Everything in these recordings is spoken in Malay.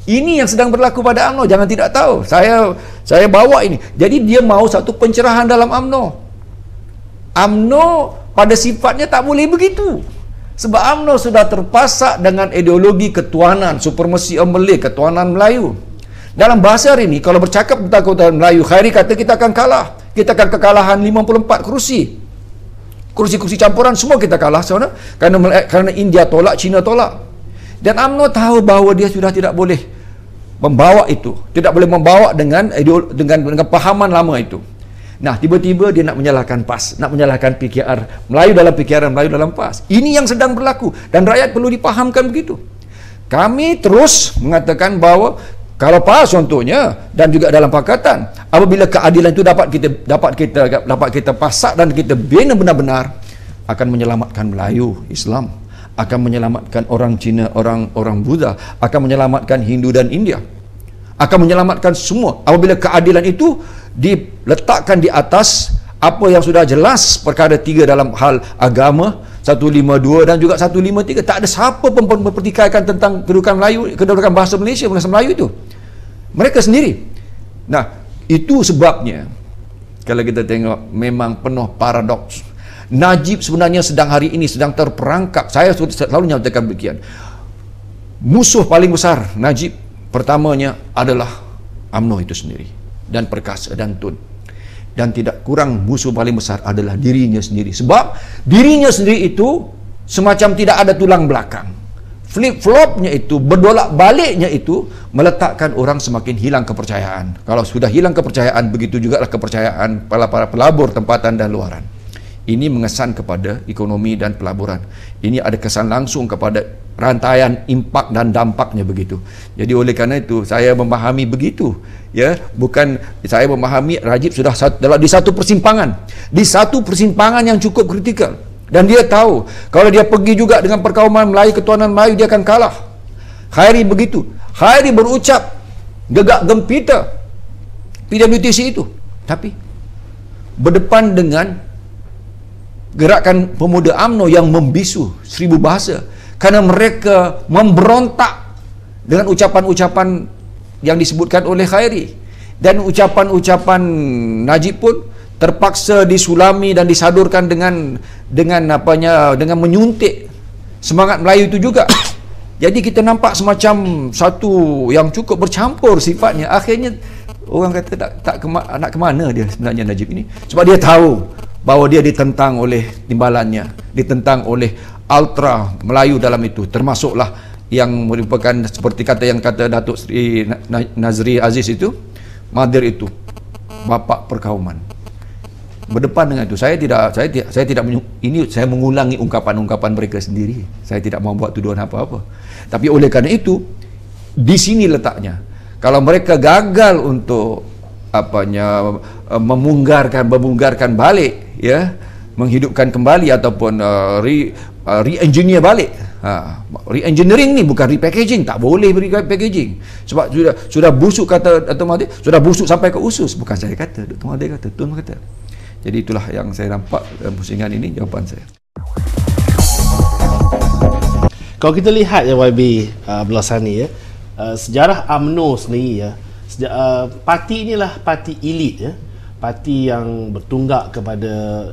Ini yang sedang berlaku pada UMNO, jangan tidak tahu. Saya bawa ini. Jadi dia mau satu pencerahan dalam UMNO. UMNO pada sifatnya tak boleh begitu. Sebab UMNO sudah terpasak dengan ideologi ketuanan, supremasi Malay, ketuanan Melayu. Dalam bahasa hari ini, kalau bercakap tentang ketuanan Melayu, Khairi kata kita akan kalah. Kita akan kekalahan 54 kursi. Kursi-kursi campuran semua kita kalah sebenarnya. Kerana India tolak, China tolak. Dan UMNO tahu bahawa dia sudah tidak boleh membawa itu, tidak boleh membawa dengan pahaman lama itu. Nah, tiba-tiba dia nak menyalahkan PAS, nak menyalahkan PKR Melayu dalam PKR, Melayu dalam PAS. Ini yang sedang berlaku dan rakyat perlu dipahamkan begitu. Kami terus mengatakan bahawa kalau PAS contohnya dan juga dalam pakatan, apabila keadilan itu dapat kita pasak dan kita bina benar-benar, akan menyelamatkan Melayu, Islam, akan menyelamatkan orang Cina, orang Buddha, akan menyelamatkan Hindu dan India, akan menyelamatkan semua. Apabila keadilan itu diletakkan di atas apa yang sudah jelas perkara 3 dalam hal agama, 152 dan juga 153, tak ada siapa pun mempertikaikan tentang kedudukan Melayu, kedudukan bahasa Malaysia, bahasa Melayu itu mereka sendiri. Nah, itu sebabnya kalau kita tengok memang penuh paradoks. Najib sebenarnya hari ini sedang terperangkap. Saya selalu nyatakan demikian. Musuh paling besar Najib pertamanya adalah UMNO itu sendiri dan Perkasa dan Tun. Dan tidak kurang musuh paling besar adalah dirinya sendiri. Sebab dirinya sendiri itu semacam tidak ada tulang belakang. Flip-flopnya itu, berdolak baliknya itu meletakkan orang semakin hilang kepercayaan. Kalau sudah hilang kepercayaan, begitu juga kepercayaan para pelabur tempatan dan luaran. Ini mengesan kepada ekonomi dan pelaburan. Ini ada kesan langsung kepada rantaian impak dan dampaknya begitu. Jadi oleh kerana itu saya memahami begitu, ya, bukan saya memahami Najib sudah di satu persimpangan yang cukup kritikal, dan dia tahu kalau dia pergi juga dengan perkauman Melayu, ketuanan Melayu, dia akan kalah. Khairi begitu. Khairi berucap gegak gempita PWTC itu, tapi berdepan dengan gerakan pemuda UMNO yang membisu 1000 bahasa kerana mereka memberontak dengan ucapan-ucapan yang disebutkan oleh Khairi, dan ucapan-ucapan Najib pun terpaksa disulami dan disadurkan dengan menyuntik semangat Melayu itu juga. Jadi kita nampak semacam satu yang cukup bercampur sifatnya. Akhirnya orang kata nak ke mana dia sebenarnya Najib ini, sebab dia tahu bahawa dia ditentang oleh timbalannya, ditentang oleh ultra Melayu dalam itu, termasuklah yang merupakan seperti yang kata Datuk Seri Nazri Aziz itu, Mahathir itu bapa perkauman. Berdepan dengan itu, saya tidak ini saya mengulangi ungkapan-ungkapan mereka sendiri. Saya tidak mau buat tuduhan apa-apa. Tapi oleh kerana itu, di sini letaknya. Kalau mereka gagal untuk membunggarkan balik, ya, menghidupkan kembali ataupun re-engineer balik. Re-engineering ni bukan repackaging, tak boleh repackaging. Sebab sudah busuk, kata Dr. Mahathir, sudah busuk sampai ke usus. Bukan saya kata, Dr. Mahathir kata, Tun kata. Jadi itulah yang saya nampak dalam pusingan ini, jawapan saya. Kalau kita lihat ya YB Belasani, ya, sejarah UMNO sendiri, ya, parti inilah parti elit, ya, parti yang bertunggak kepada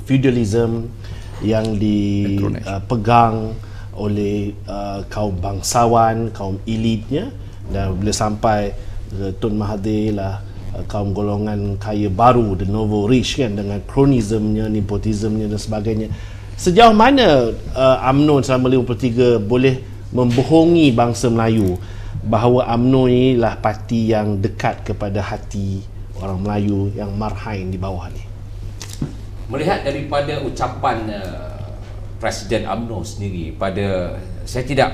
feudalism yang dipegang oleh kaum bangsawan, kaum elitnya, dan bila sampai Tun Mahathir lah kaum golongan kaya baru, the novo rich, kan, dengan kronismnya, nepotismnya dan sebagainya. Sejauh mana UMNO selama 53 boleh membohongi bangsa Melayu bahawa UMNO ni lah parti yang dekat kepada hati orang Melayu yang marhain di bawah ni? Melihat daripada ucapan Presiden UMNO sendiri, saya tidak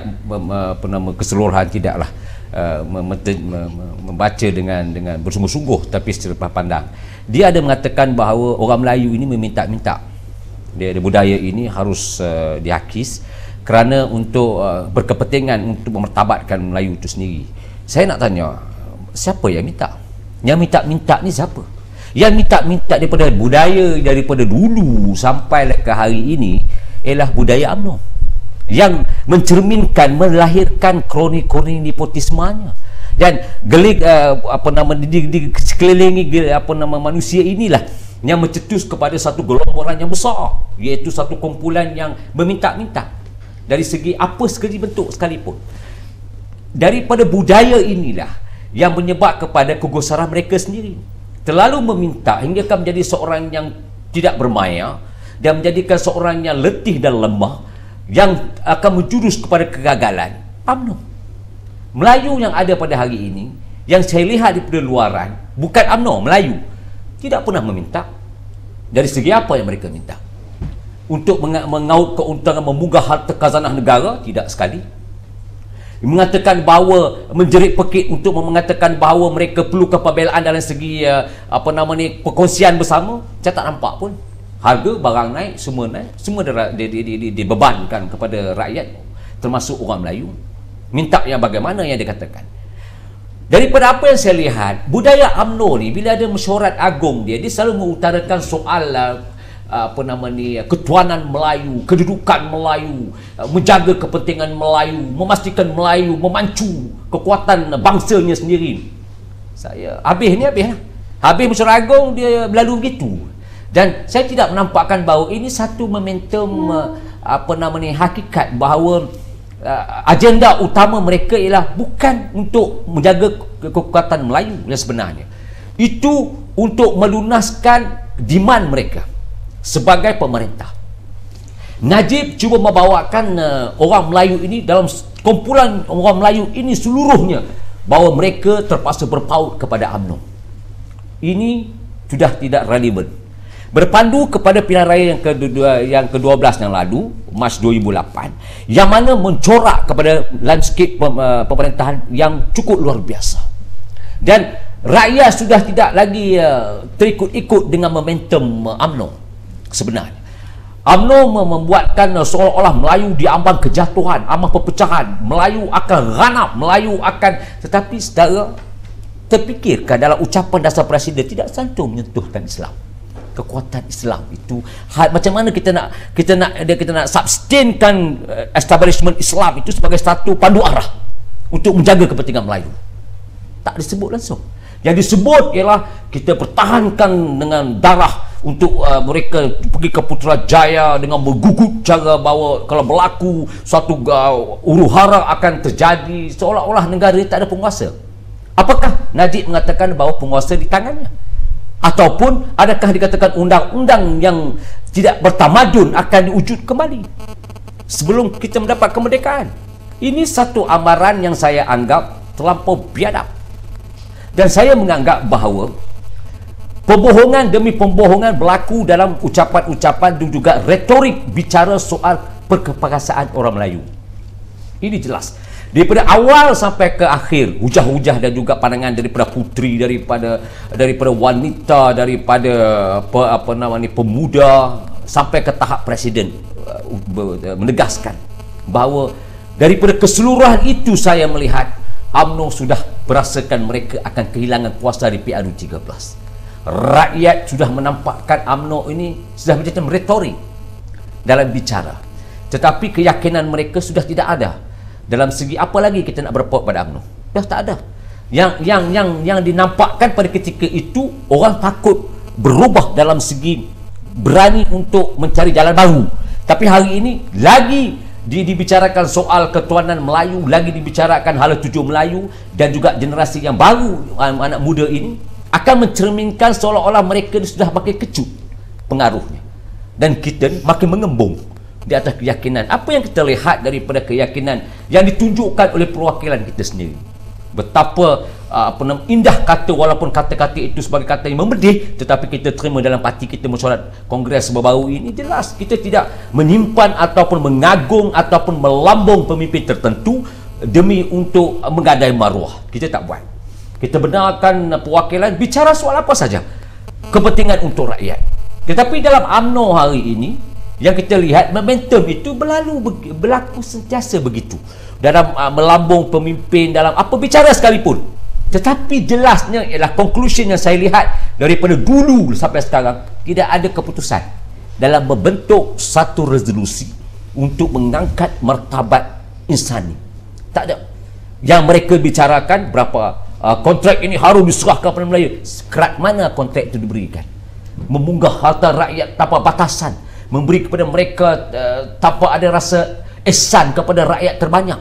keseluruhan tidaklah membaca dengan bersungguh-sungguh, tapi secara pandang dia ada mengatakan bahawa orang Melayu ini meminta-minta dia budaya ini harus dihakis kerana untuk berkepentingan untuk memertabatkan Melayu itu sendiri. Saya nak tanya, siapa yang minta? Yang minta-minta ni siapa? Yang minta-minta daripada budaya daripada dulu sampai ke hari ini ialah budaya UMNO. yang mencerminkan, melahirkan kroni-kroni nepotismenya. Dan gelik di sekelilingi manusia inilah yang mencetus kepada satu gelomboran yang besar, iaitu satu kumpulan yang meminta-minta dari segi apa sekali bentuk sekalipun. Daripada budaya inilah yang menyebab kepada kegusaran mereka sendiri, terlalu meminta hingga akan menjadi seorang yang tidak bermaya dan menjadikan seorang yang letih dan lemah, yang akan menjurus kepada kegagalan. UMNO Melayu yang ada pada hari ini, yang saya lihat daripada luaran, bukan UMNO, Melayu tidak pernah meminta. Dari segi apa yang mereka minta? Untuk mengaut keuntungan, memunggah harta khazanah negara? Tidak sekali. Mengatakan bahawa menjerit pekik untuk mengatakan bahawa mereka perlukan pembelaan dalam segi perkongsian bersama, saya tak nampak pun. Harga barang naik, semua dibebankan kepada rakyat, termasuk orang Melayu. Minta yang bagaimana yang dikatakan. Daripada apa yang saya lihat, budaya UMNO ni bila ada mesyuarat agung dia selalu mengutarakan soal ketuanan Melayu, kedudukan Melayu, menjaga kepentingan Melayu, memastikan Melayu memancu kekuatan bangsanya sendiri. Saya habis mesyuarat agung dia berlalu begitu. Dan saya tidak menampakkan bahawa ini satu momentum hakikat bahawa agenda utama mereka ialah bukan untuk menjaga kekuatan Melayu yang sebenarnya. Itu untuk melunaskan demand mereka sebagai pemerintah. Najib cuba membawakan orang Melayu ini, dalam kumpulan orang Melayu ini seluruhnya, bahawa mereka terpaksa berpaut kepada UMNO. Ini sudah tidak relevan. Berpandu kepada pilihan raya yang ke-12 yang lalu, Mac 2008, yang mana mencorak kepada landscape pemerintahan yang cukup luar biasa. Dan rakyat sudah tidak lagi terikut-ikut dengan momentum UMNO sebenarnya. UMNO membuatkan seolah-olah Melayu diambang kejatuhan, ambang perpecahan, Melayu akan ranap, Melayu akan, tetapi saudara terfikirkan dalam ucapan dasar Presiden tidak sentuh menyentuhkan Islam. Kekuatan Islam itu macam mana kita nak sustainkan establishment Islam itu sebagai satu pandu arah untuk menjaga kepentingan Melayu. Tak disebut langsung. Yang disebut ialah kita pertahankan dengan darah untuk mereka pergi ke Putrajaya dengan bergugut cara bahawa kalau berlaku suatu huru-hara akan terjadi, seolah-olah negara tak ada penguasa. Apakah Najib mengatakan bahawa penguasa di tangannya? Ataupun adakah dikatakan undang-undang yang tidak bertamadun akan diwujud kembali sebelum kita mendapat kemerdekaan? Ini satu amaran yang saya anggap terlampau biadab. Dan saya menganggap bahawa pembohongan demi pembohongan berlaku dalam ucapan-ucapan dan juga retorik bicara soal perkepakasaan orang Melayu. Ini jelas. Daripada awal sampai ke akhir, hujah-hujah dan juga pandangan daripada puteri, daripada wanita, daripada pemuda sampai ke tahap Presiden menegaskan bahawa daripada keseluruhan itu saya melihat UMNO sudah berasakan mereka akan kehilangan kuasa di PRU 13. Rakyat sudah menampakkan UMNO ini sudah menjadi retorik dalam bicara, tetapi keyakinan mereka sudah tidak ada. Dalam segi apa lagi kita nak berpaut pada UMNO? Dah tak ada. Yang dinampakkan pada ketika itu, orang takut berubah dalam segi berani untuk mencari jalan baru. Tapi hari ini lagi dibicarakan soal ketuanan Melayu, lagi dibicarakan hala tujuh Melayu, dan juga generasi yang baru, anak muda ini akan mencerminkan seolah-olah mereka sudah makin kecut pengaruhnya, dan kita ni makin mengembung di atas keyakinan. Apa yang kita lihat daripada keyakinan yang ditunjukkan oleh perwakilan kita sendiri, betapa indah kata, walaupun kata-kata itu sebagai kata yang memedih, tetapi kita terima dalam hati kita mesyuarat Kongres baru ini. Jelas kita tidak menyimpan ataupun mengagung ataupun melambung pemimpin tertentu demi untuk menggadai maruah. Kita tak buat. Kita benarkan perwakilan bicara soal apa saja, kepentingan untuk rakyat. Tetapi dalam UMNO hari ini yang kita lihat, momentum itu berlaku sentiasa begitu dalam melambung pemimpin dalam apa bicara sekalipun. Tetapi jelasnya ialah conclusion yang saya lihat daripada dulu sampai sekarang, tidak ada keputusan dalam membentuk satu resolusi untuk mengangkat martabat insani. Tak ada. Yang mereka bicarakan berapa kontrak ini harus diserahkan kepada Melayu. Kerat mana kontrak itu diberikan? Memunggah harta rakyat tanpa batasan, memberi kepada mereka tanpa ada rasa ihsan kepada rakyat terbanyak.